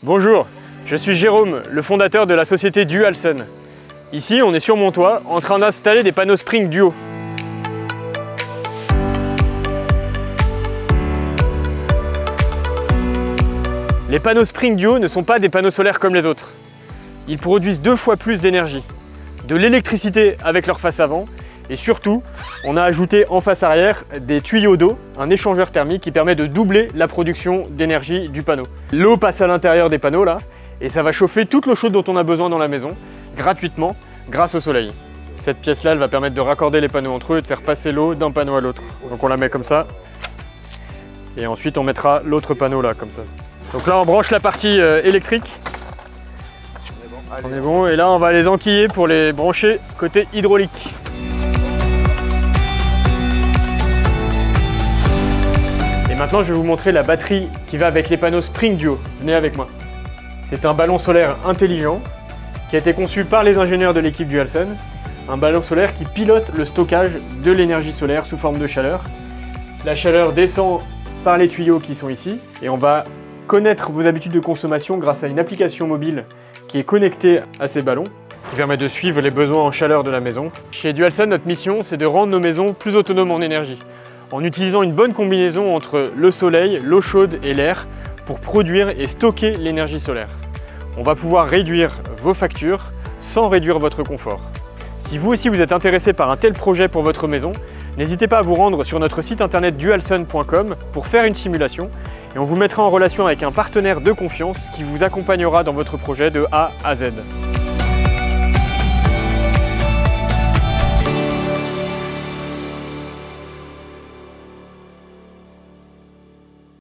Bonjour, je suis Jérôme, le fondateur de la société Dualsun. Ici, on est sur mon toit, en train d'installer des panneaux Spring Duo. Les panneaux Spring Duo ne sont pas des panneaux solaires comme les autres. Ils produisent 2 fois plus d'énergie, de l'électricité avec leur face avant, et surtout, on a ajouté en face arrière des tuyaux d'eau, un échangeur thermique qui permet de doubler la production d'énergie du panneau. L'eau passe à l'intérieur des panneaux là, et ça va chauffer toute l'eau chaude dont on a besoin dans la maison, gratuitement, grâce au soleil. Cette pièce là, elle va permettre de raccorder les panneaux entre eux et de faire passer l'eau d'un panneau à l'autre. Donc on la met comme ça, et ensuite on mettra l'autre panneau là, comme ça. Donc là on branche la partie électrique. On est bon, et là on va les enquiller pour les brancher côté hydraulique. Et maintenant je vais vous montrer la batterie qui va avec les panneaux Spring Duo. Venez avec moi. C'est un ballon solaire intelligent qui a été conçu par les ingénieurs de l'équipe Dualsun. Un ballon solaire qui pilote le stockage de l'énergie solaire sous forme de chaleur. La chaleur descend par les tuyaux qui sont ici et on va connaître vos habitudes de consommation grâce à une application mobile qui est connectée à ces ballons, qui permet de suivre les besoins en chaleur de la maison. Chez Dualsun, notre mission, c'est de rendre nos maisons plus autonomes en énergie, en utilisant une bonne combinaison entre le soleil, l'eau chaude et l'air pour produire et stocker l'énergie solaire. On va pouvoir réduire vos factures sans réduire votre confort. Si vous aussi vous êtes intéressé par un tel projet pour votre maison, n'hésitez pas à vous rendre sur notre site internet dualsun.com pour faire une simulation et on vous mettra en relation avec un partenaire de confiance qui vous accompagnera dans votre projet de A à Z.